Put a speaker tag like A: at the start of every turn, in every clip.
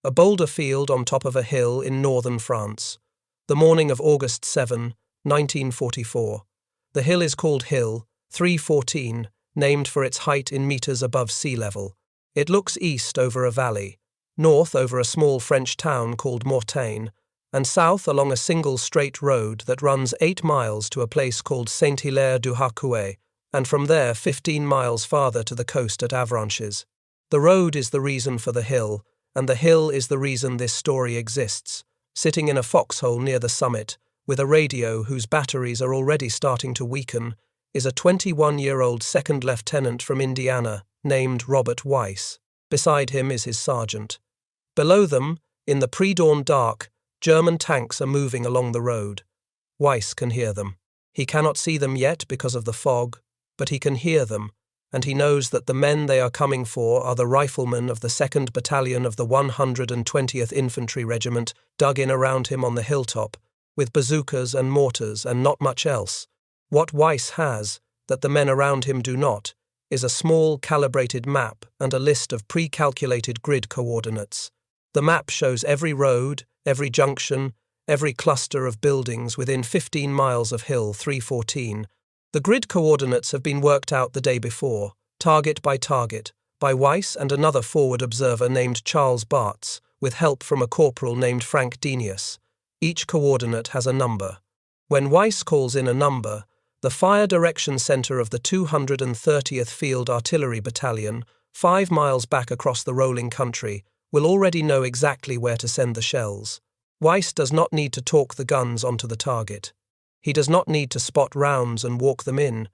A: a boulder field on top of a hill in northern France. The morning of August 7, 1944. The hill is called Hill 314, named for its height in meters above sea level. It looks east over a valley, north over a small French town called Mortagne, and south along a single straight road that runs 8 miles to a place called Saint-Hilaire-du-Harcouët, and from there 15 miles farther to the coast at Avranches. The road is the reason for the hill, and the hill is the reason this story exists. Sitting in a foxhole near the summit, with a radio whose batteries are already starting to weaken, is a 21-year-old second lieutenant from Indiana named Robert Weiss. Beside him is his sergeant. Below them, in the pre-dawn dark, German tanks are moving along the road. Weiss can hear them. He cannot see them yet because of the fog, but he can hear them, and he knows that the men they are coming for are the riflemen of the 2nd Battalion of the 120th Infantry Regiment dug in around him on the hilltop, with bazookas and mortars and not much else. What Weiss has, that the men around him do not, is a small calibrated map and a list of pre-calculated grid coordinates. The map shows every road, every junction, every cluster of buildings within 15 miles of Hill 314. The grid coordinates have been worked out the day before, target, by Weiss and another forward observer named Charles Bartz, with help from a corporal named Frank Denius. Each coordinate has a number. When Weiss calls in a number, the Fire Direction Center of the 230th Field Artillery Battalion, 5 miles back across the rolling country, will already know exactly where to send the shells. Weiss does not need to talk the guns onto the target. He does not need to spot rounds and walk them in.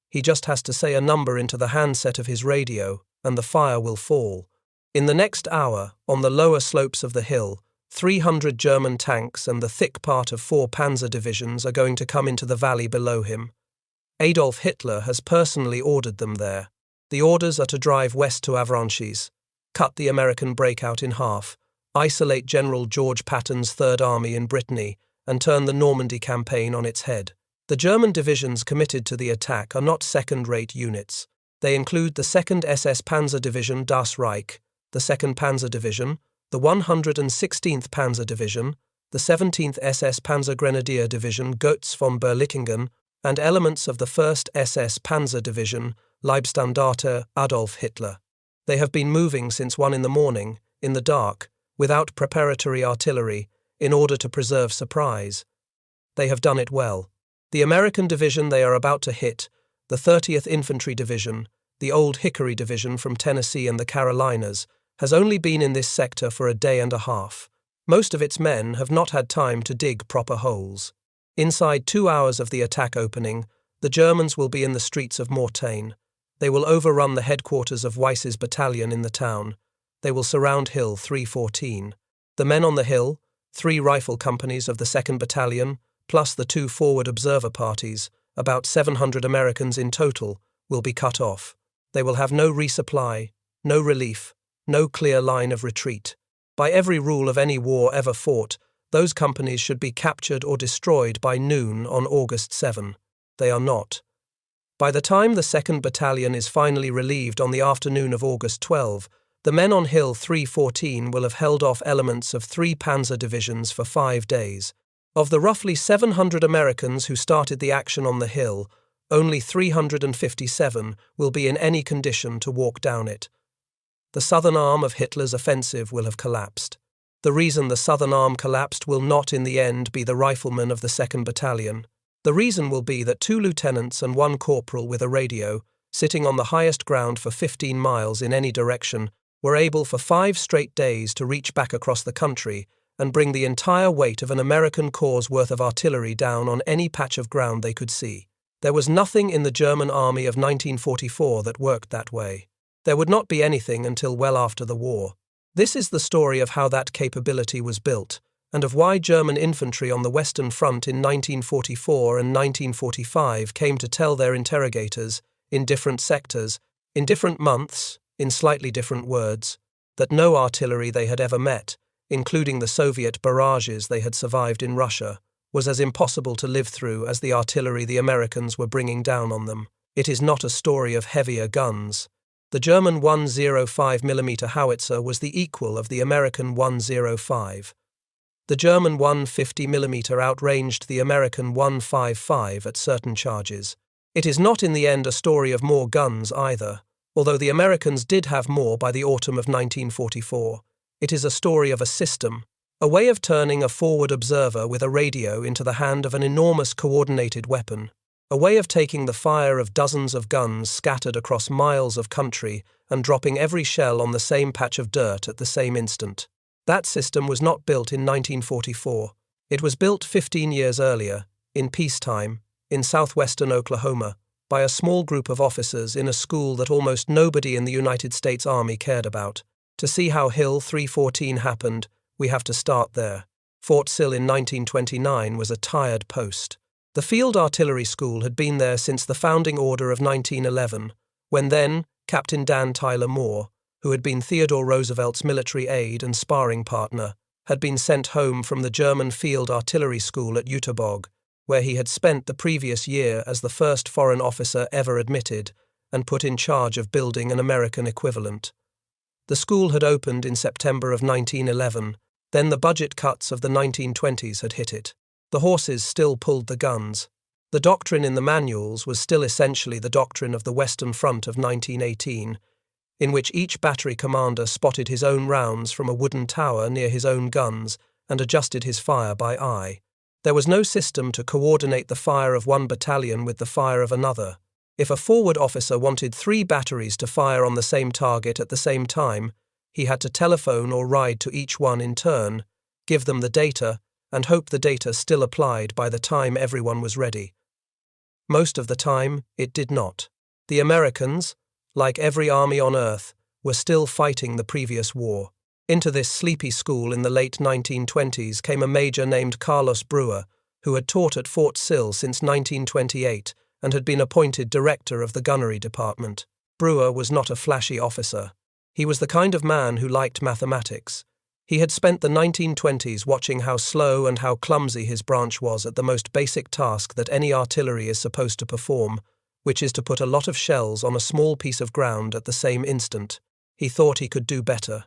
A: He just has to say a number into the handset of his radio, and the fire will fall. In the next hour, on the lower slopes of the hill, 300 German tanks and the thick part of 4 panzer divisions are going to come into the valley below him. Adolf Hitler has personally ordered them there. The orders are to drive west to Avranches, cut the American breakout in half, isolate General George Patton's Third Army in Brittany, and turn the Normandy campaign on its head. The German divisions committed to the attack are not second-rate units. They include the 2nd SS Panzer Division Das Reich, the 2nd Panzer Division, the 116th Panzer Division, the 17th SS Panzer Grenadier Division Götz von Berlichingen, and elements of the 1st SS Panzer Division Leibstandarte Adolf Hitler. They have been moving since 1 in the morning, in the dark, without preparatory artillery, in order to preserve surprise. They have done it well. The American division they are about to hit, the 30th Infantry Division, the old Hickory Division from Tennessee and the Carolinas, has only been in this sector for a day and a half. Most of its men have not had time to dig proper holes. Inside 2 hours of the attack opening, the Germans will be in the streets of Mortagne. They will overrun the headquarters of Weiss's battalion in the town. They will surround Hill 314. The men on the hill, 3 rifle companies of the 2nd Battalion, plus the 2 forward observer parties, about 700 Americans in total, will be cut off. They will have no resupply, no relief, no clear line of retreat. By every rule of any war ever fought, those companies should be captured or destroyed by noon on August 7. They are not. By the time the 2nd Battalion is finally relieved on the afternoon of August 12, the men on Hill 314 will have held off elements of 3 panzer divisions for 5 days. Of the roughly 700 Americans who started the action on the hill, only 357 will be in any condition to walk down it. The southern arm of Hitler's offensive will have collapsed. The reason the southern arm collapsed will not in the end be the riflemen of the 2nd Battalion. The reason will be that 2 lieutenants and 1 corporal with a radio, sitting on the highest ground for 15 miles in any direction, were able for 5 straight days to reach back across the country and bring the entire weight of an American corps' worth of artillery down on any patch of ground they could see. There was nothing in the German army of 1944 that worked that way. There would not be anything until well after the war. This is the story of how that capability was built, and of why German infantry on the Western Front in 1944 and 1945 came to tell their interrogators, in different sectors, in different months, in slightly different words, that no artillery they had ever met, including the Soviet barrages they had survived in Russia, was as impossible to live through as the artillery the Americans were bringing down on them. It is not a story of heavier guns. The German 105mm howitzer was the equal of the American 105. The German 150mm outranged the American 155 at certain charges. It is not in the end a story of more guns either, although the Americans did have more by the autumn of 1944. It is a story of a system, a way of turning a forward observer with a radio into the hand of an enormous coordinated weapon, a way of taking the fire of dozens of guns scattered across miles of country and dropping every shell on the same patch of dirt at the same instant. That system was not built in 1944. It was built 15 years earlier, in peacetime, in southwestern Oklahoma, by a small group of officers in a school that almost nobody in the United States Army cared about. To see how Hill 314 happened, we have to start there. Fort Sill in 1929 was a tired post. The Field Artillery School had been there since the founding order of 1911, when then Captain Dan Tyler Moore, who had been Theodore Roosevelt's military aide and sparring partner, had been sent home from the German Field Artillery School at Jüterbog, where he had spent the previous year as the first foreign officer ever admitted and put in charge of building an American equivalent. The school had opened in September of 1911, then the budget cuts of the 1920s had hit it. The horses still pulled the guns. The doctrine in the manuals was still essentially the doctrine of the Western Front of 1918, in which each battery commander spotted his own rounds from a wooden tower near his own guns and adjusted his fire by eye. There was no system to coordinate the fire of one battalion with the fire of another. If a forward officer wanted 3 batteries to fire on the same target at the same time, he had to telephone or ride to each one in turn, give them the data, and hope the data still applied by the time everyone was ready. Most of the time, it did not. The Americans, like every army on earth, were still fighting the previous war. Into this sleepy school in the late 1920s came a major named Carlos Brewer, who had taught at Fort Sill since 1928 and had been appointed director of the gunnery department. Brewer was not a flashy officer. He was the kind of man who liked mathematics. He had spent the 1920s watching how slow and how clumsy his branch was at the most basic task that any artillery is supposed to perform, which is to put a lot of shells on a small piece of ground at the same instant. He thought he could do better.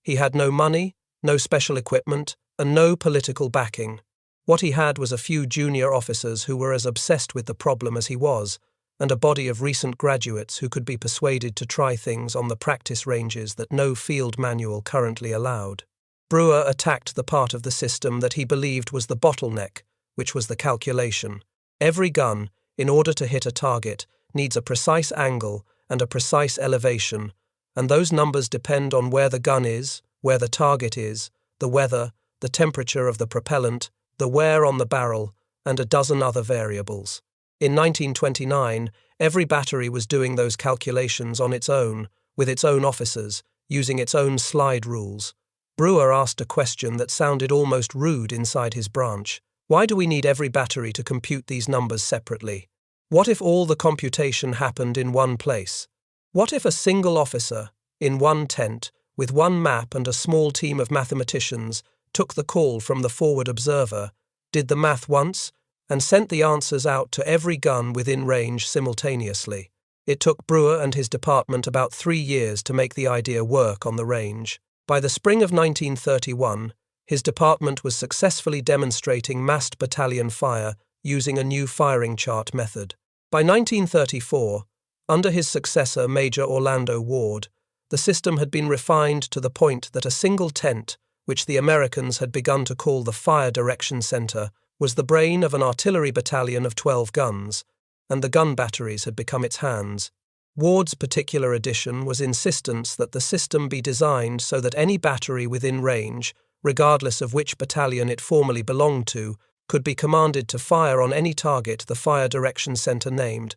A: He had no money, no special equipment, and no political backing. What he had was a few junior officers who were as obsessed with the problem as he was, and a body of recent graduates who could be persuaded to try things on the practice ranges that no field manual currently allowed. Brewer attacked the part of the system that he believed was the bottleneck, which was the calculation. Every gun, in order to hit a target, needs a precise angle and a precise elevation, and those numbers depend on where the gun is, where the target is, the weather, the temperature of the propellant, the wear on the barrel, and a dozen other variables. In 1929, every battery was doing those calculations on its own, with its own officers, using its own slide rules. Brewer asked a question that sounded almost rude inside his branch. Why do we need every battery to compute these numbers separately? What if all the computation happened in one place? What if a single officer, in one tent, with one map and a small team of mathematicians, took the call from the forward observer, did the math once, and sent the answers out to every gun within range simultaneously? It took Brewer and his department about 3 years to make the idea work on the range. By the spring of 1931, his department was successfully demonstrating massed battalion fire using a new firing chart method. By 1934, under his successor Major Orlando Ward, the system had been refined to the point that a single tent, which the Americans had begun to call the Fire Direction Center, was the brain of an artillery battalion of 12 guns, and the gun batteries had become its hands. Ward's particular addition was insistence that the system be designed so that any battery within range, regardless of which battalion it formerly belonged to, could be commanded to fire on any target the Fire Direction Center named.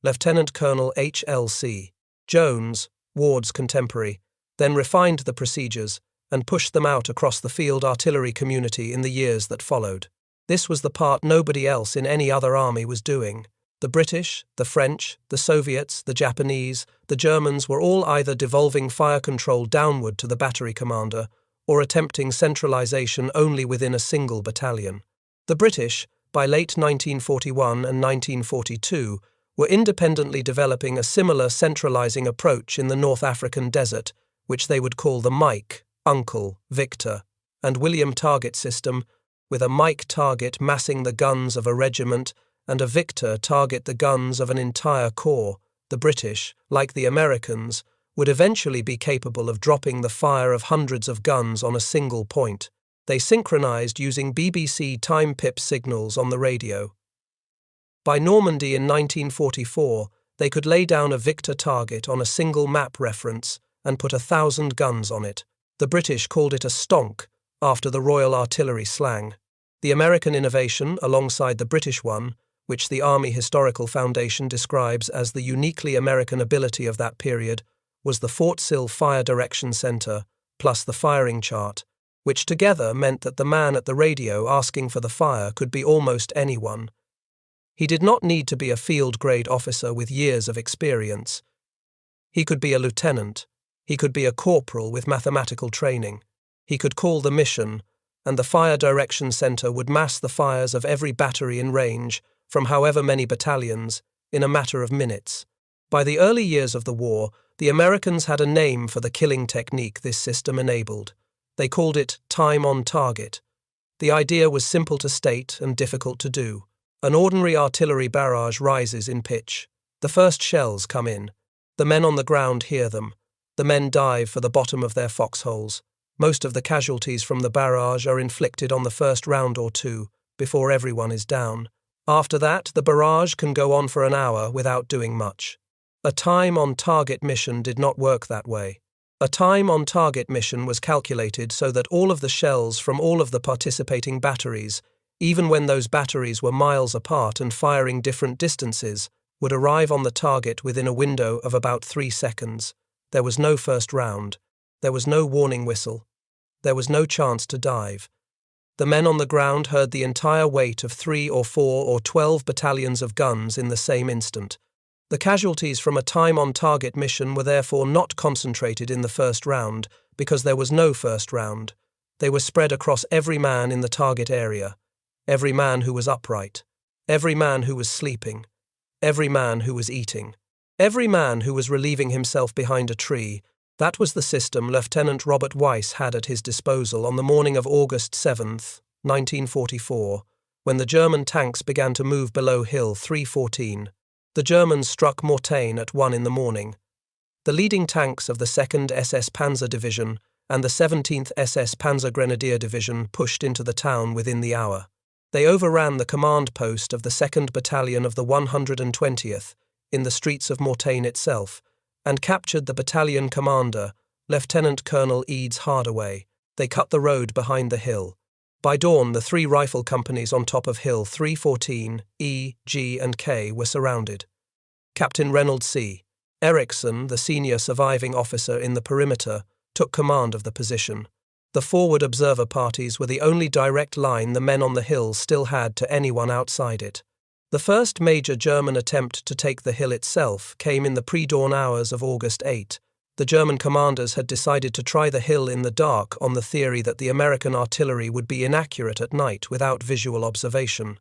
A: Lieutenant Colonel H.L.C. Jones, Ward's contemporary, then refined the procedures and pushed them out across the field artillery community in the years that followed. This was the part nobody else in any other army was doing. The British, the French, the Soviets, the Japanese, the Germans were all either devolving fire control downward to the battery commander or attempting centralization only within a single battalion. The British, by late 1941 and 1942, were independently developing a similar centralizing approach in the North African desert, which they would call the Mike, Uncle, Victor, and William target system, with a Mike target massing the guns of a regiment and a Victor target the guns of an entire corps. The British, like the Americans, would eventually be capable of dropping the fire of hundreds of guns on a single point. They synchronized using BBC time pip signals on the radio. By Normandy in 1944, they could lay down a Victor target on a single map reference and put 1,000 guns on it. The British called it a stonk, after the Royal Artillery slang. The American innovation, alongside the British one, which the Army Historical Foundation describes as the uniquely American ability of that period, was the Fort Sill Fire Direction Center, plus the firing chart, which together meant that the man at the radio asking for the fire could be almost anyone. He did not need to be a field-grade officer with years of experience. He could be a lieutenant. He could be a corporal with mathematical training. He could call the mission, and the Fire Direction Center would mass the fires of every battery in range, from however many battalions, in a matter of minutes. By the early years of the war, the Americans had a name for the killing technique this system enabled. They called it time on target. The idea was simple to state and difficult to do. An ordinary artillery barrage rises in pitch. The first shells come in. The men on the ground hear them. The men dive for the bottom of their foxholes. Most of the casualties from the barrage are inflicted on the first round or two, before everyone is down. After that, the barrage can go on for an hour without doing much. A time-on-target mission did not work that way. A time-on-target mission was calculated so that all of the shells from all of the participating batteries, even when those batteries were miles apart and firing different distances, would arrive on the target within a window of about 3 seconds. There was no first round. There was no warning whistle. There was no chance to dive. The men on the ground heard the entire weight of 3 or 4 or 12 battalions of guns in the same instant. The casualties from a time-on-target mission were therefore not concentrated in the first round, because there was no first round. They were spread across every man in the target area, every man who was upright, every man who was sleeping, every man who was eating, every man who was relieving himself behind a tree. That was the system Lieutenant Robert Weiss had at his disposal on the morning of August 7th, 1944, when the German tanks began to move below Hill 314. The Germans struck Mortain at 1 in the morning. The leading tanks of the 2nd SS Panzer Division and the 17th SS Panzer Grenadier Division pushed into the town within the hour. They overran the command post of the 2nd Battalion of the 120th in the streets of Mortain itself, and captured the battalion commander, Lieutenant Colonel Eads Hardaway. They cut the road behind the hill. By dawn, the 3 rifle companies on top of Hill 314, E, G, and K were surrounded. Captain Reynolds C. Erickson, the senior surviving officer in the perimeter, took command of the position. The forward observer parties were the only direct line the men on the hill still had to anyone outside it. The first major German attempt to take the hill itself came in the pre-dawn hours of August 8. The German commanders had decided to try the hill in the dark on the theory that the American artillery would be inaccurate at night without visual observation.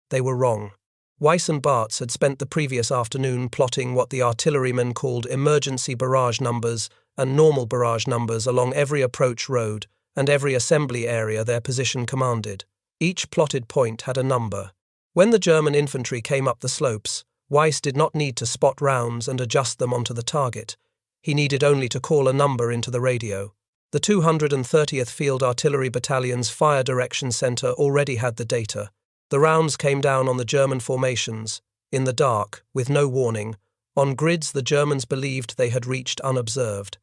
A: They were wrong. Weiss and Bartz had spent the previous afternoon plotting what the artillerymen called emergency barrage numbers and normal barrage numbers along every approach road and every assembly area their position commanded. Each plotted point had a number. When the German infantry came up the slopes, Weiss did not need to spot rounds and adjust them onto the target. He needed only to call a number into the radio. The 230th Field Artillery Battalion's Fire Direction Center already had the data. The rounds came down on the German formations, in the dark, with no warning, on grids the Germans believed they had reached unobserved.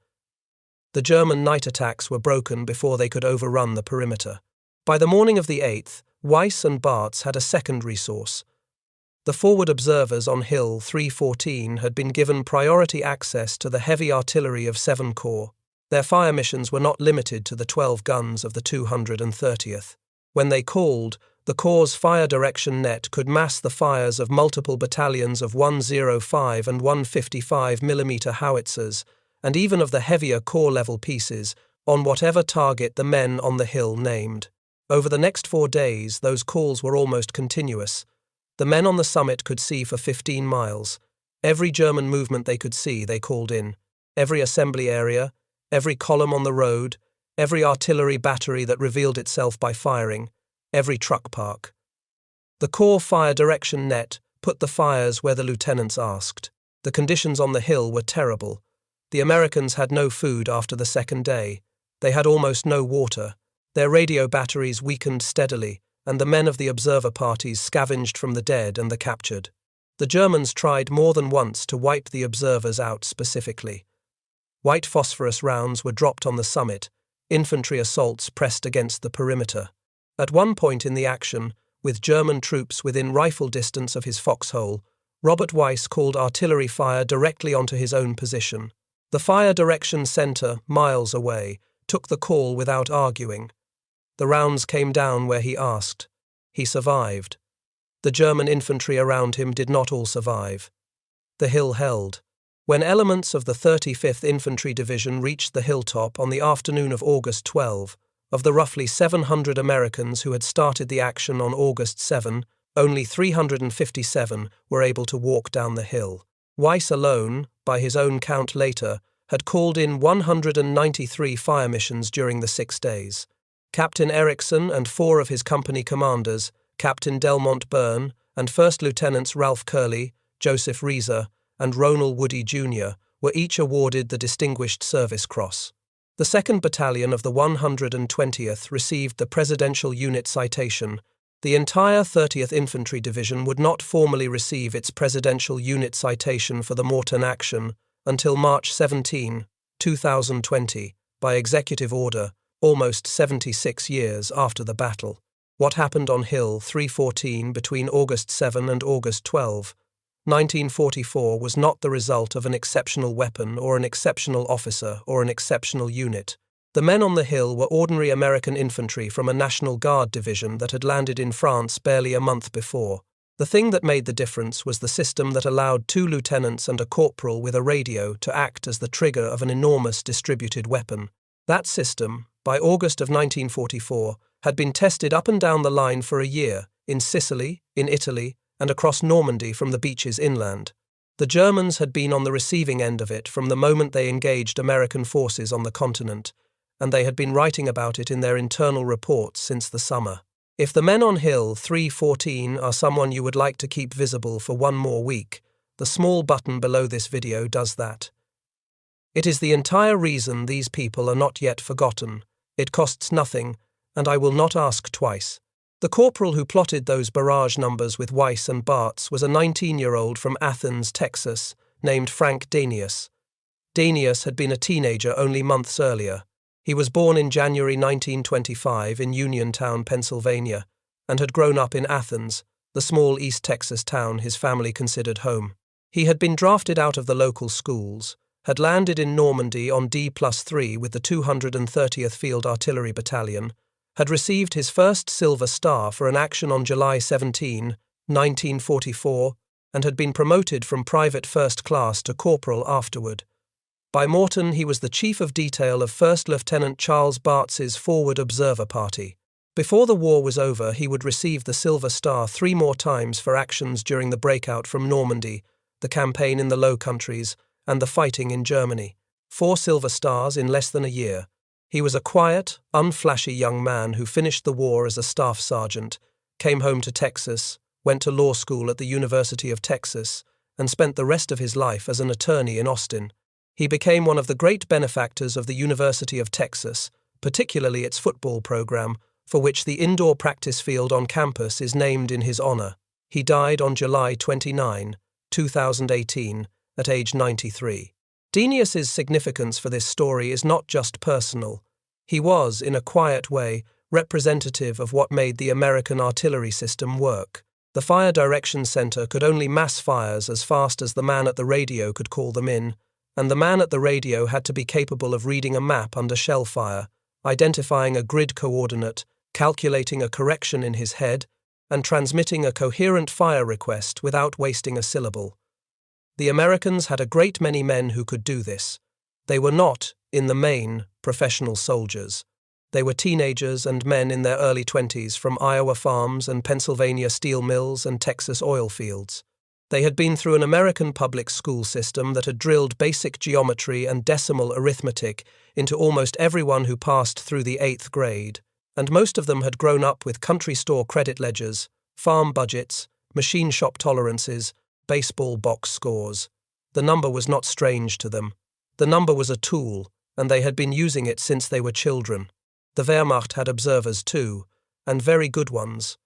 A: The German night attacks were broken before they could overrun the perimeter. By the morning of the 8th, Weiss and Bartz had a second resource. The forward observers on Hill 314 had been given priority access to the heavy artillery of 7 Corps. Their fire missions were not limited to the 12 guns of the 230th. When they called, the Corps' fire direction net could mass the fires of multiple battalions of 105 and 155 mm howitzers, and even of the heavier corps-level pieces, on whatever target the men on the hill named. Over the next 4 days, those calls were almost continuous. The men on the summit could see for 15 miles. Every German movement they could see, they called in. Every assembly area, every column on the road, every artillery battery that revealed itself by firing, every truck park. The Corps fire direction net put the fires where the lieutenants asked. The conditions on the hill were terrible. The Americans had no food after the second day. They had almost no water. Their radio batteries weakened steadily, and the men of the observer parties scavenged from the dead and the captured. The Germans tried more than once to wipe the observers out specifically. White phosphorus rounds were dropped on the summit. Infantry assaults pressed against the perimeter. At one point in the action, with German troops within rifle distance of his foxhole, Robert Weiss called artillery fire directly onto his own position. The fire direction center, miles away, took the call without arguing. The rounds came down where he asked. He survived. The German infantry around him did not all survive. The hill held. When elements of the 35th Infantry Division reached the hilltop on the afternoon of August 12, of the roughly 700 Americans who had started the action on August 7, only 357 were able to walk down the hill. Weiss alone, by his own count later, had called in 193 fire missions during the 6 days. Captain Erickson and 4 of his company commanders, Captain Delmont Byrne and First Lieutenants Ralph Curley, Joseph Reeser, and Ronald Woody Jr. were each awarded the Distinguished Service Cross. The 2nd Battalion of the 120th received the Presidential Unit Citation. The entire 30th Infantry Division would not formally receive its Presidential Unit Citation for the Mortain action until March 17, 2020, by executive order, almost 76 years after the battle. What happened on Hill 314 between August 7 and August 12, 1944 was not the result of an exceptional weapon or an exceptional officer or an exceptional unit. The men on the hill were ordinary American infantry from a National Guard division that had landed in France barely a month before. The thing that made the difference was the system that allowed 2 lieutenants and a corporal with a radio to act as the trigger of an enormous distributed weapon. That system, by August of 1944, had been tested up and down the line for a year, in Sicily, in Italy, and across Normandy from the beaches inland. The Germans had been on the receiving end of it from the moment they engaged American forces on the continent, and they had been writing about it in their internal reports since the summer. If the men on Hill 314 are someone you would like to keep visible for one more week, the small button below this video does that. It is the entire reason these people are not yet forgotten. It costs nothing, and I will not ask twice. The corporal who plotted those barrage numbers with Weiss and Bartz was a 19-year-old from Athens, Texas, named Frank Danius. Danius had been a teenager only months earlier. He was born in January 1925 in Uniontown, Pennsylvania, and had grown up in Athens, the small East Texas town his family considered home. He had been drafted out of the local schools, had landed in Normandy on D+3 with the 230th Field Artillery Battalion, had received his first Silver Star for an action on July 17, 1944, and had been promoted from private first class to corporal afterward. By Morton, he was the chief of detail of First Lieutenant Charles Bartz's Forward Observer Party. Before the war was over, he would receive the Silver Star 3 more times for actions during the breakout from Normandy, the campaign in the Low Countries, and the fighting in Germany. 4 Silver Stars in less than a year. He was a quiet, unflashy young man who finished the war as a staff sergeant, came home to Texas, went to law school at the University of Texas, and spent the rest of his life as an attorney in Austin. He became one of the great benefactors of the University of Texas, particularly its football program, for which the indoor practice field on campus is named in his honor. He died on July 29, 2018, at age 93. Danius's significance for this story is not just personal. He was, in a quiet way, representative of what made the American artillery system work. The Fire Direction Center could only mass fires as fast as the man at the radio could call them in, and the man at the radio had to be capable of reading a map under shell fire, identifying a grid coordinate, calculating a correction in his head, and transmitting a coherent fire request without wasting a syllable. The Americans had a great many men who could do this. They were not, in the main, professional soldiers. They were teenagers and men in their early 20s from Iowa farms and Pennsylvania steel mills and Texas oil fields. They had been through an American public school system that had drilled basic geometry and decimal arithmetic into almost everyone who passed through the 8th grade, and most of them had grown up with country store credit ledgers, farm budgets, machine shop tolerances, baseball box scores. The number was not strange to them. The number was a tool, and they had been using it since they were children. The Wehrmacht had observers too, and very good ones.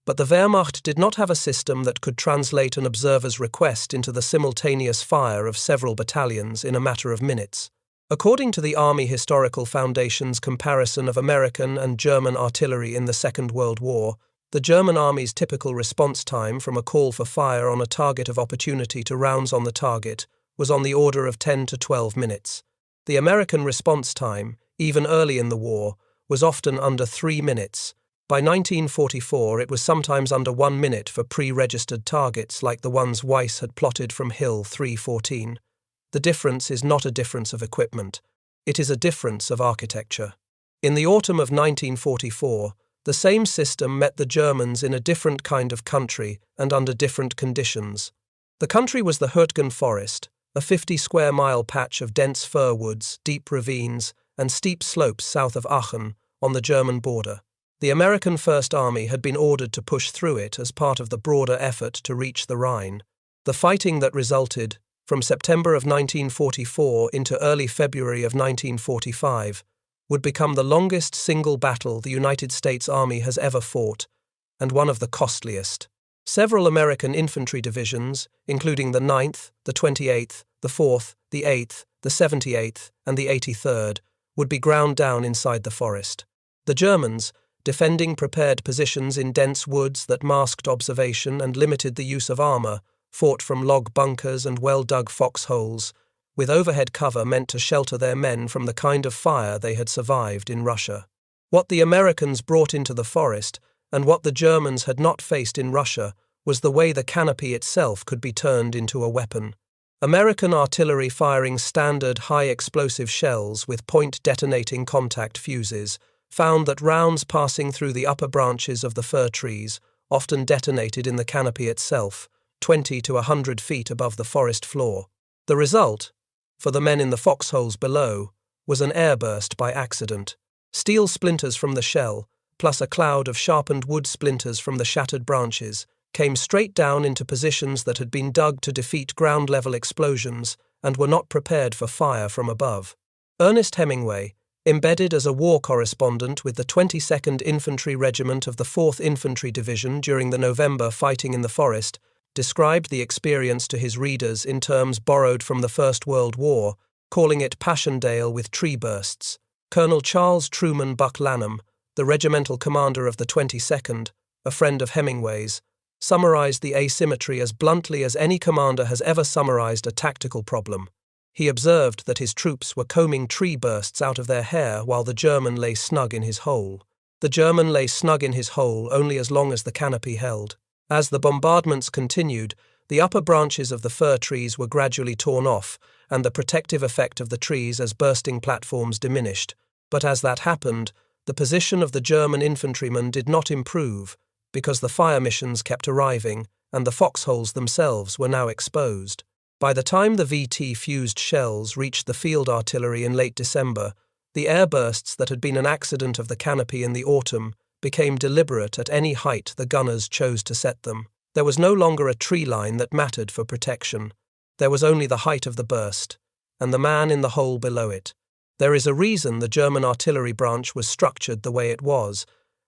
A: But the Wehrmacht did not have a system that could translate an observer's request into the simultaneous fire of several battalions in a matter of minutes. According to the Army Historical Foundation's comparison of American and German artillery in the Second World War, the German Army's typical response time from a call for fire on a target of opportunity to rounds on the target was on the order of 10 to 12 minutes. The American response time, even early in the war, was often under 3 minutes. By 1944, it was sometimes under 1 minute for pre-registered targets like the ones Weiss had plotted from Hill 314. The difference is not a difference of equipment. It is a difference of architecture. In the autumn of 1944, the same system met the Germans in a different kind of country and under different conditions. The country was the Hürtgen Forest, a 50-square-mile patch of dense fir woods, deep ravines, and steep slopes south of Aachen, on the German border. The American First Army had been ordered to push through it as part of the broader effort to reach the Rhine. The fighting that resulted, from September of 1944 into early February of 1945, would become the longest single battle the United States Army has ever fought, and one of the costliest. Several American infantry divisions, including the 9th, the 28th, the 4th, the 8th, the 78th, and the 83rd, would be ground down inside the forest. The Germans, defending prepared positions in dense woods that masked observation and limited the use of armor, fought from log bunkers and well-dug foxholes, with overhead cover meant to shelter their men from the kind of fire they had survived in Russia. What the Americans brought into the forest, and what the Germans had not faced in Russia, was the way the canopy itself could be turned into a weapon. American artillery firing standard high-explosive shells with point-detonating contact fuses found that rounds passing through the upper branches of the fir trees often detonated in the canopy itself, 20 to 100 feet above the forest floor. The result, for the men in the foxholes below, was an airburst by accident. Steel splinters from the shell, plus a cloud of sharpened wood splinters from the shattered branches, came straight down into positions that had been dug to defeat ground-level explosions and were not prepared for fire from above. Ernest Hemingway, embedded as a war correspondent with the 22nd Infantry Regiment of the 4th Infantry Division during the November fighting in the forest, described the experience to his readers in terms borrowed from the First World War, calling it Passchendaele with tree bursts. Colonel Charles Truman Buck Lanham, the regimental commander of the 22nd, a friend of Hemingway's, summarized the asymmetry as bluntly as any commander has ever summarized a tactical problem. He observed that his troops were combing tree bursts out of their hair while the German lay snug in his hole. The German lay snug in his hole only as long as the canopy held. As the bombardments continued, the upper branches of the fir trees were gradually torn off, and the protective effect of the trees as bursting platforms diminished. But as that happened, the position of the German infantrymen did not improve, because the fire missions kept arriving, and the foxholes themselves were now exposed. By the time the VT-fused shells reached the field artillery in late December, the airbursts that had been an accident of the canopy in the autumn became deliberate at any height the gunners chose to set them. There was no longer a tree line that mattered for protection. There was only the height of the burst, and the man in the hole below it. There is a reason the German artillery branch was structured the way it was,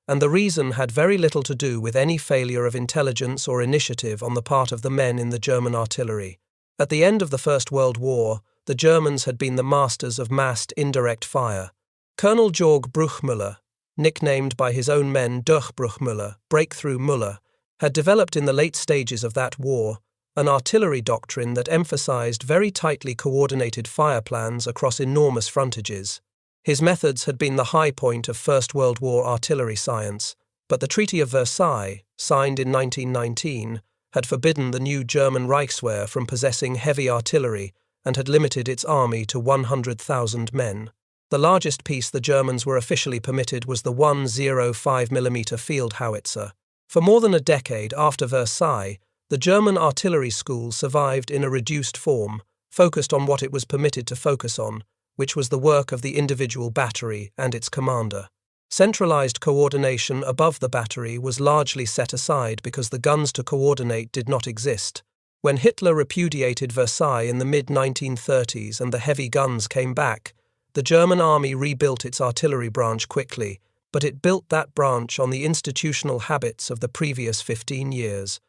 A: and the reason had very little to do with any failure of intelligence or initiative on the part of the men in the German artillery. At the end of the First World War, the Germans had been the masters of massed indirect fire. Colonel Georg Bruchmüller, nicknamed by his own men Durchbruchmüller, Breakthrough Müller, had developed in the late stages of that war an artillery doctrine that emphasized very tightly coordinated fire plans across enormous frontages. His methods had been the high point of First World War artillery science, but the Treaty of Versailles, signed in 1919, had forbidden the new German Reichswehr from possessing heavy artillery and had limited its army to 100,000 men. The largest piece the Germans were officially permitted was the 105mm field howitzer. For more than a decade after Versailles, the German artillery school survived in a reduced form, focused on what it was permitted to focus on, which was the work of the individual battery and its commander. Centralized coordination above the battery was largely set aside because the guns to coordinate did not exist. When Hitler repudiated Versailles in the mid-1930s and the heavy guns came back, the German army rebuilt its artillery branch quickly, but it built that branch on the institutional habits of the previous 15 years.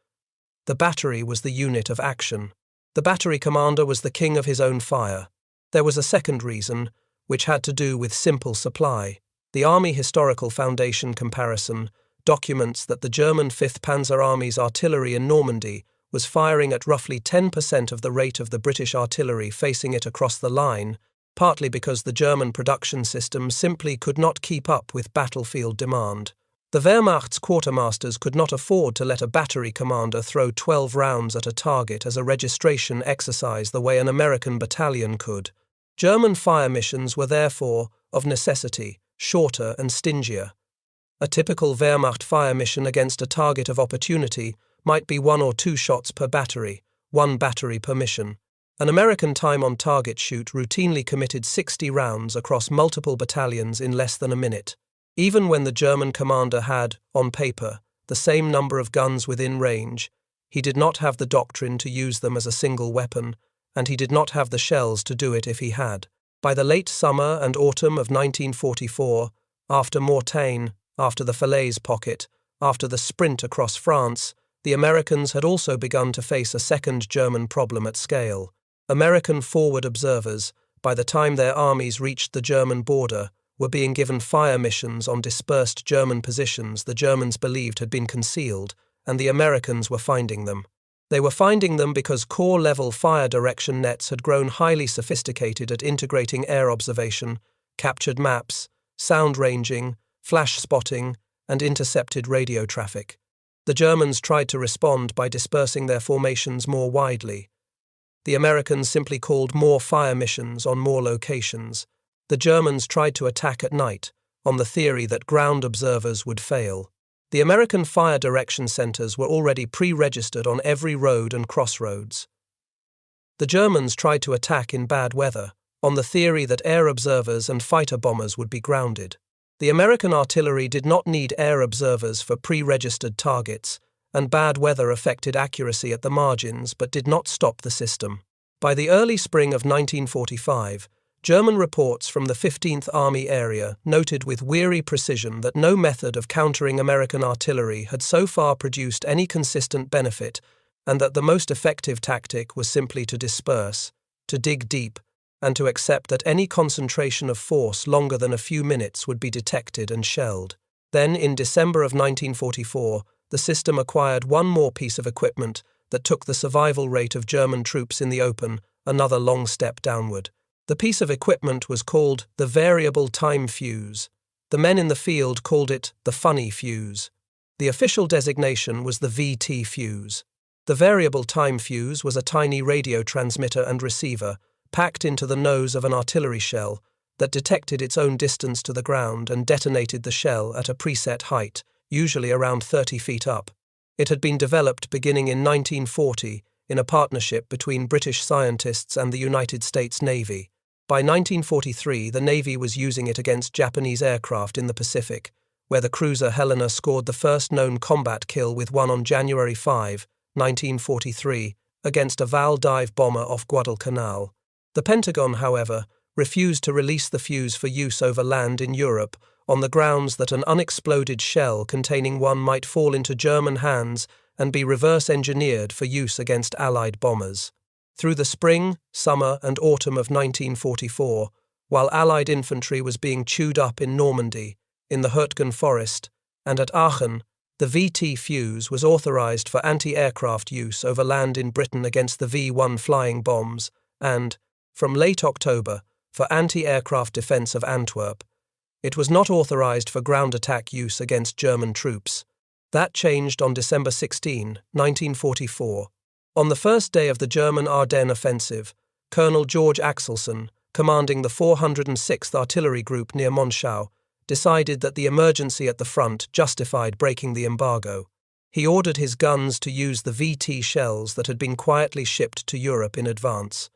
A: The battery was the unit of action. The battery commander was the king of his own fire. There was a second reason, which had to do with simple supply. The Army Historical Foundation comparison documents that the German 5th Panzer Army's artillery in Normandy was firing at roughly 10% of the rate of the British artillery facing it across the line, partly because the German production system simply could not keep up with battlefield demand. The Wehrmacht's quartermasters could not afford to let a battery commander throw 12 rounds at a target as a registration exercise the way an American battalion could. German fire missions were therefore, of necessity, shorter and stingier. A typical Wehrmacht fire mission against a target of opportunity might be 1 or 2 shots per battery, 1 battery per mission. An American time-on-target shoot routinely committed 60 rounds across multiple battalions in less than a minute. Even when the German commander had, on paper, the same number of guns within range, he did not have the doctrine to use them as a single weapon, and he did not have the shells to do it if he had. By the late summer and autumn of 1944, after Mortain, after the Falaise pocket, after the sprint across France, the Americans had also begun to face a second German problem at scale. American forward observers, by the time their armies reached the German border, were being given fire missions on dispersed German positions the Germans believed had been concealed, and the Americans were finding them. They were finding them because corps-level fire direction nets had grown highly sophisticated at integrating air observation, captured maps, sound ranging, flash spotting, and intercepted radio traffic. The Germans tried to respond by dispersing their formations more widely. The Americans simply called more fire missions on more locations. The Germans tried to attack at night, on the theory that ground observers would fail. The American fire direction centers were already pre-registered on every road and crossroads. The Germans tried to attack in bad weather, on the theory that air observers and fighter bombers would be grounded. The American artillery did not need air observers for pre-registered targets, and bad weather affected accuracy at the margins but did not stop the system. By the early spring of 1945, German reports from the 15th Army area noted with weary precision that no method of countering American artillery had so far produced any consistent benefit, and that the most effective tactic was simply to disperse, to dig deep, and to accept that any concentration of force longer than a few minutes would be detected and shelled. Then, in December of 1944, the system acquired one more piece of equipment that took the survival rate of German troops in the open another long step downward. The piece of equipment was called the variable time fuse. The men in the field called it the funny fuse. The official designation was the VT fuse. The variable time fuse was a tiny radio transmitter and receiver packed into the nose of an artillery shell that detected its own distance to the ground and detonated the shell at a preset height, usually around 30 feet up. It had been developed beginning in 1940 in a partnership between British scientists and the United States Navy. By 1943, the Navy was using it against Japanese aircraft in the Pacific, where the cruiser Helena scored the first known combat kill with one on January 5, 1943, against a Val dive bomber off Guadalcanal. The Pentagon, however, refused to release the fuse for use over land in Europe on the grounds that an unexploded shell containing one might fall into German hands and be reverse-engineered for use against Allied bombers. Through the spring, summer, and autumn of 1944, while Allied infantry was being chewed up in Normandy, in the Hürtgen Forest, and at Aachen, the VT fuse was authorized for anti-aircraft use over land in Britain against the V-1 flying bombs, and, from late October, for anti-aircraft defense of Antwerp. It was not authorized for ground attack use against German troops. That changed on December 16, 1944. On the first day of the German Ardennes offensive, Colonel George Axelson, commanding the 406th Artillery Group near Monschau, decided that the emergency at the front justified breaking the embargo. He ordered his guns to use the VT shells that had been quietly shipped to Europe in advance.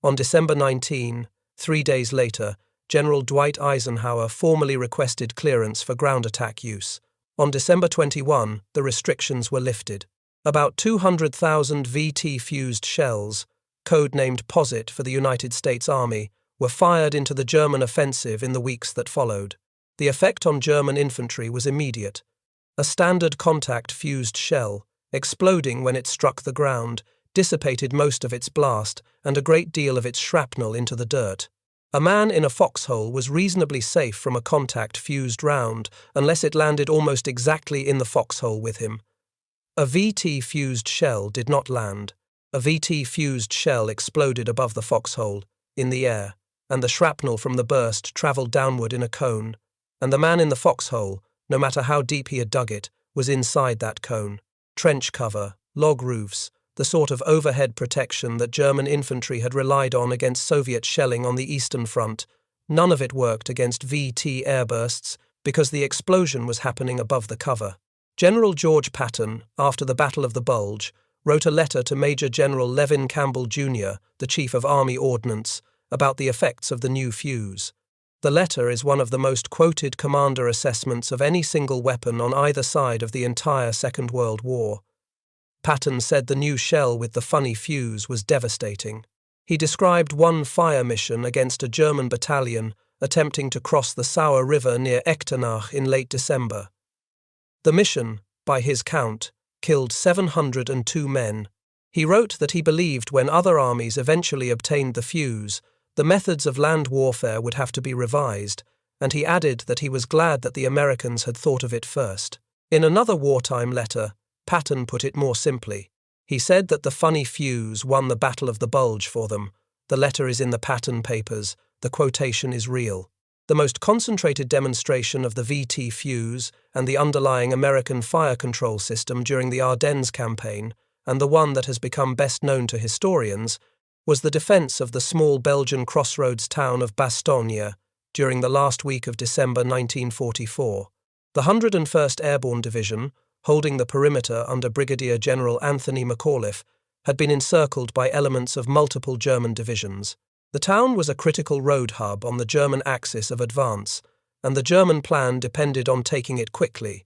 A: On December 19, 3 days later, General Dwight Eisenhower formally requested clearance for ground attack use. On December 21, the restrictions were lifted. About 200,000 VT-fused shells, code-named POSIT for the United States Army, were fired into the German offensive in the weeks that followed. The effect on German infantry was immediate. A standard contact fused shell, exploding when it struck the ground, dissipated most of its blast and a great deal of its shrapnel into the dirt. A man in a foxhole was reasonably safe from a contact fused round unless it landed almost exactly in the foxhole with him. A VT-fused shell did not land. A VT-fused shell exploded above the foxhole, in the air, and the shrapnel from the burst travelled downward in a cone, and the man in the foxhole, no matter how deep he had dug it, was inside that cone. Trench cover, log roofs, the sort of overhead protection that German infantry had relied on against Soviet shelling on the Eastern Front, none of it worked against VT airbursts because the explosion was happening above the cover. General George Patton, after the Battle of the Bulge, wrote a letter to Major General Levin Campbell Jr., the Chief of Army Ordnance, about the effects of the new fuse. The letter is one of the most quoted commander assessments of any single weapon on either side of the entire Second World War. Patton said the new shell with the funny fuse was devastating. He described one fire mission against a German battalion attempting to cross the Sauer River near Echternach in late December. The mission, by his count, killed 702 men. He wrote that he believed when other armies eventually obtained the fuse, the methods of land warfare would have to be revised, and he added that he was glad that the Americans had thought of it first. In another wartime letter, Patton put it more simply. He said that the funny fuse won the Battle of the Bulge for them. The letter is in the Patton papers. The quotation is real. The most concentrated demonstration of the VT fuse and the underlying American fire control system during the Ardennes campaign, and the one that has become best known to historians, was the defense of the small Belgian crossroads town of Bastogne during the last week of December 1944. The 101st Airborne Division, holding the perimeter under Brigadier General Anthony McAuliffe, had been encircled by elements of multiple German divisions. The town was a critical road hub on the German axis of advance, and the German plan depended on taking it quickly.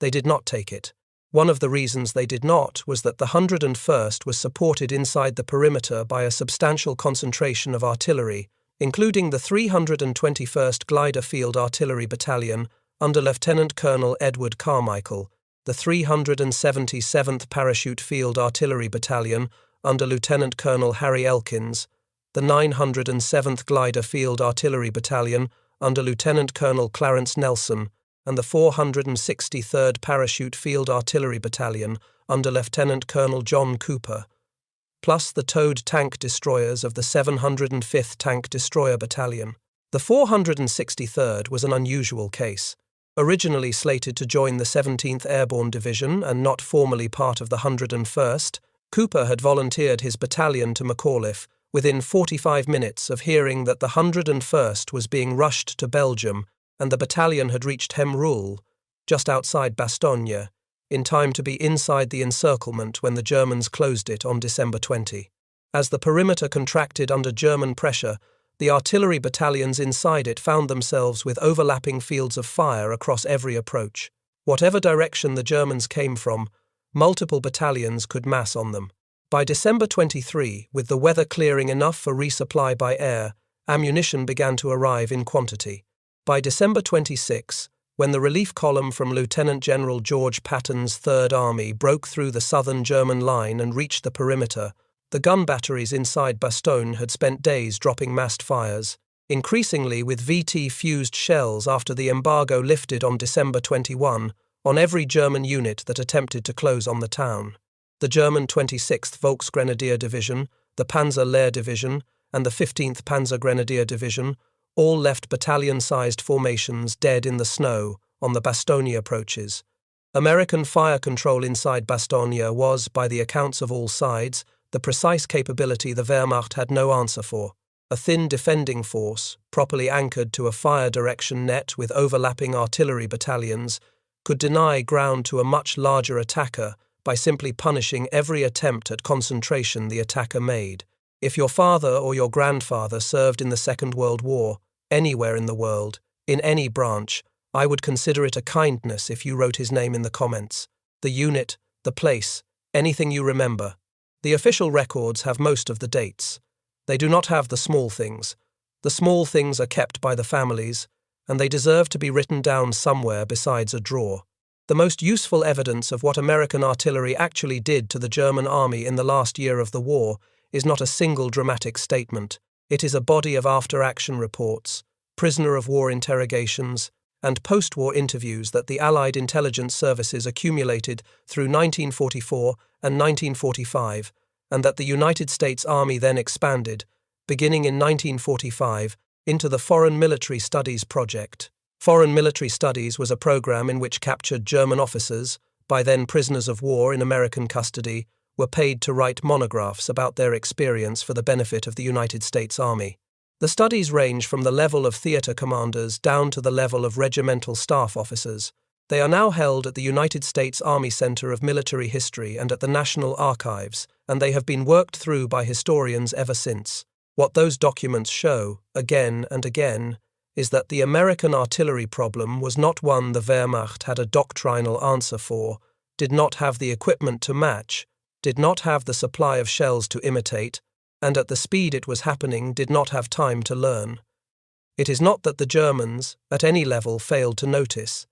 A: They did not take it. One of the reasons they did not was that the 101st was supported inside the perimeter by a substantial concentration of artillery, including the 321st Glider Field Artillery Battalion under Lieutenant Colonel Edward Carmichael, the 377th Parachute Field Artillery Battalion under Lieutenant Colonel Harry Elkins, the 907th Glider Field Artillery Battalion under Lieutenant Colonel Clarence Nelson, and the 463rd Parachute Field Artillery Battalion under Lieutenant Colonel John Cooper, plus the towed tank destroyers of the 705th Tank Destroyer Battalion. The 463rd was an unusual case. Originally slated to join the 17th Airborne Division and not formally part of the 101st, Cooper had volunteered his battalion to McAuliffe within 45 minutes of hearing that the 101st was being rushed to Belgium and the battalion had reached Hemrul, just outside Bastogne, in time to be inside the encirclement when the Germans closed it on December 20. As the perimeter contracted under German pressure, the artillery battalions inside it found themselves with overlapping fields of fire across every approach. Whatever direction the Germans came from, multiple battalions could mass on them. By December 23, with the weather clearing enough for resupply by air, ammunition began to arrive in quantity. By December 26, when the relief column from Lieutenant General George Patton's Third Army broke through the southern German line and reached the perimeter, the gun batteries inside Bastogne had spent days dropping massed fires, increasingly with VT-fused shells after the embargo lifted on December 21, on every German unit that attempted to close on the town. The German 26th Volksgrenadier Division, the Panzer Lehr Division, and the 15th Panzer Grenadier Division all left battalion-sized formations dead in the snow on the Bastogne approaches. American fire control inside Bastogne was, by the accounts of all sides, the precise capability the Wehrmacht had no answer for. a thin defending force, properly anchored to a fire direction net with overlapping artillery battalions, could deny ground to a much larger attacker by simply punishing every attempt at concentration the attacker made. If your father or your grandfather served in the Second World War, anywhere in the world, in any branch, I would consider it a kindness if you wrote his name in the comments. The unit, the place, anything you remember. The official records have most of the dates. They do not have the small things. The small things are kept by the families, and they deserve to be written down somewhere besides a drawer. The most useful evidence of what American artillery actually did to the German army in the last year of the war is not a single dramatic statement. It is a body of after-action reports, prisoner of war interrogations, and post-war interviews that the Allied intelligence services accumulated through 1944 and 1945, and that the United States Army then expanded, beginning in 1945, into the Foreign Military Studies Project. Foreign Military Studies was a program in which captured German officers, by then prisoners of war in American custody, were paid to write monographs about their experience for the benefit of the United States Army. The studies range from the level of theater commanders down to the level of regimental staff officers. They are now held at the United States Army Center of Military History and at the National Archives, and they have been worked through by historians ever since. What those documents show, again and again, is that the American artillery problem was not one the Wehrmacht had a doctrinal answer for, did not have the equipment to match, did not have the supply of shells to imitate, and at the speed it was happening did not have time to learn. It is not that the Germans, at any level, failed to notice.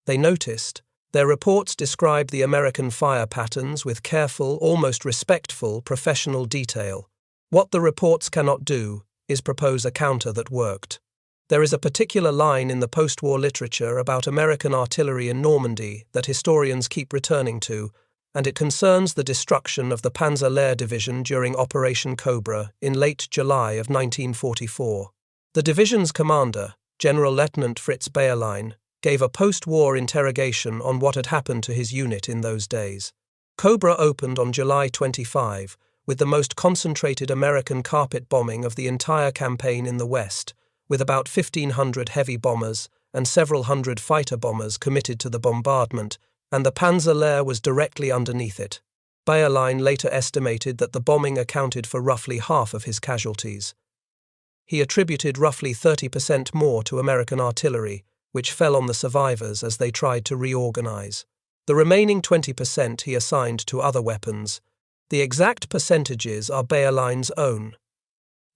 A: They noticed. Their reports describe the American fire patterns with careful, almost respectful, professional detail. What the reports cannot do is propose a counter that worked. There is a particular line in the post-war literature about American artillery in Normandy that historians keep returning to, and it concerns the destruction of the Panzer Lehr Division during Operation Cobra in late July of 1944. The division's commander, General Lieutenant Fritz Bayerlein, gave a post-war interrogation on what had happened to his unit in those days. Cobra opened on July 25, with the most concentrated American carpet bombing of the entire campaign in the West, with about 1,500 heavy bombers and several hundred fighter bombers committed to the bombardment, and the Panzer Lehr was directly underneath it. Bayerlein later estimated that the bombing accounted for roughly half of his casualties. He attributed roughly 30% more to American artillery, which fell on the survivors as they tried to reorganize. The remaining 20% he assigned to other weapons. The exact percentages are Bayerlein's own.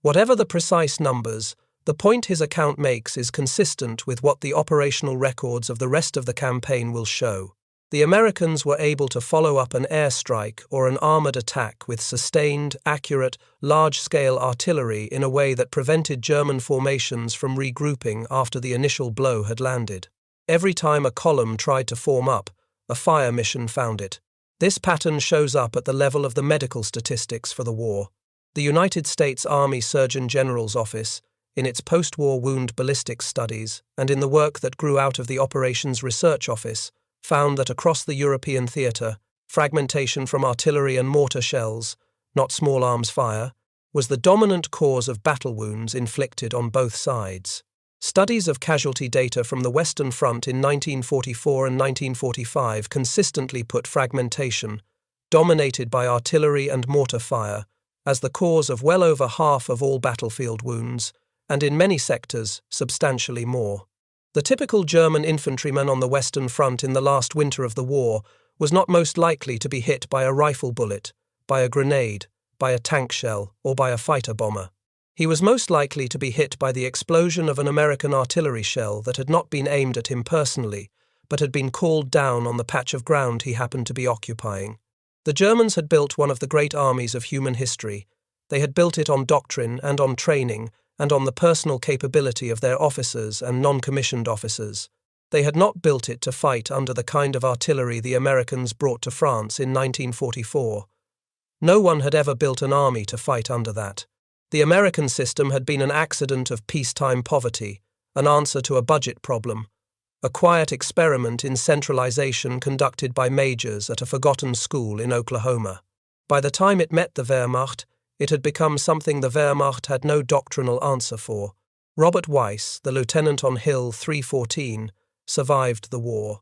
A: Whatever the precise numbers, the point his account makes is consistent with what the operational records of the rest of the campaign will show. The Americans were able to follow up an airstrike or an armored attack with sustained, accurate, large-scale artillery in a way that prevented German formations from regrouping after the initial blow had landed. Every time a column tried to form up, a fire mission found it. This pattern shows up at the level of the medical statistics for the war. The United States Army Surgeon General's Office, in its post-war wound ballistics studies, and in the work that grew out of the Operations Research Office, found that across the European theatre, fragmentation from artillery and mortar shells, not small arms fire, was the dominant cause of battle wounds inflicted on both sides. Studies of casualty data from the Western Front in 1944 and 1945 consistently put fragmentation, dominated by artillery and mortar fire, as the cause of well over half of all battlefield wounds, and in many sectors, substantially more. The typical German infantryman on the Western Front in the last winter of the war was not most likely to be hit by a rifle bullet, by a grenade, by a tank shell, or by a fighter bomber. He was most likely to be hit by the explosion of an American artillery shell that had not been aimed at him personally, but had been called down on the patch of ground he happened to be occupying. The Germans had built one of the great armies of human history. They had built it on doctrine and on training, and on the personal capability of their officers and non-commissioned officers. They had not built it to fight under the kind of artillery the Americans brought to France in 1944. No one had ever built an army to fight under that. The American system had been an accident of peacetime poverty, an answer to a budget problem, a quiet experiment in centralization conducted by majors at a forgotten school in Oklahoma. By the time it met the Wehrmacht, It had become something the Wehrmacht had no doctrinal answer for. Robert Weiss, the lieutenant on Hill 314, survived the war.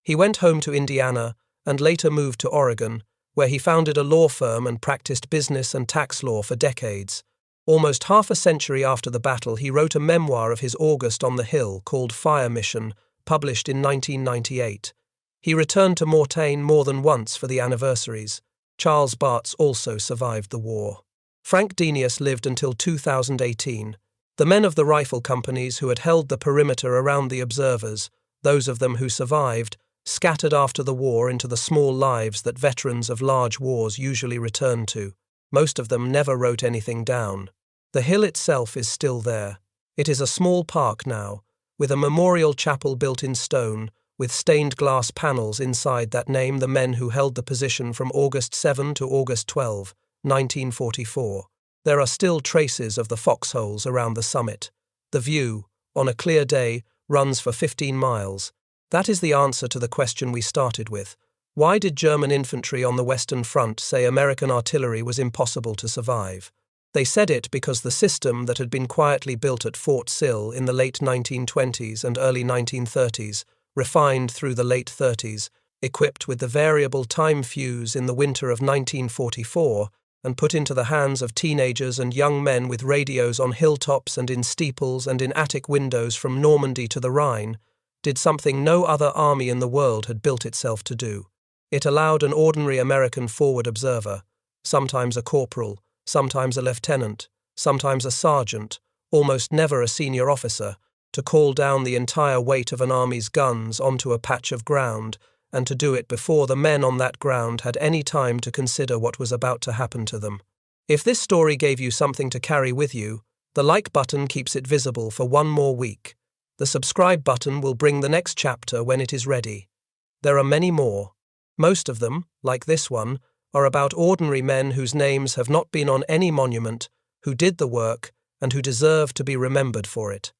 A: He went home to Indiana and later moved to Oregon, where he founded a law firm and practiced business and tax law for decades. Almost half a century after the battle, he wrote a memoir of his August on the Hill called Fire Mission, published in 1998. He returned to Mortain more than once for the anniversaries. Charles Bartz also survived the war. Frank Denius lived until 2018. The men of the rifle companies who had held the perimeter around the observers, those of them who survived, scattered after the war into the small lives that veterans of large wars usually return to. Most of them never wrote anything down. The hill itself is still there. It is a small park now, with a memorial chapel built in stone, with stained glass panels inside that name the men who held the position from August 7 to August 12, 1944. There are still traces of the foxholes around the summit. The view, on a clear day, runs for 15 miles. That is the answer to the question we started with. Why did German infantry on the Western Front say American artillery was impossible to survive? They said it because the system that had been quietly built at Fort Sill in the late 1920s and early 1930s, refined through the late 30s, equipped with the variable time fuse in the winter of 1944, and put into the hands of teenagers and young men with radios on hilltops and in steeples and in attic windows from Normandy to the Rhine, did something no other army in the world had built itself to do. It allowed an ordinary American forward observer, sometimes a corporal, sometimes a lieutenant, sometimes a sergeant, almost never a senior officer, to call down the entire weight of an army's guns onto a patch of ground, and to do it before the men on that ground had any time to consider what was about to happen to them. If this story gave you something to carry with you, the like button keeps it visible for one more week. The subscribe button will bring the next chapter when it is ready. There are many more. Most of them, like this one, are about ordinary men whose names have not been on any monument, who did the work, and who deserve to be remembered for it.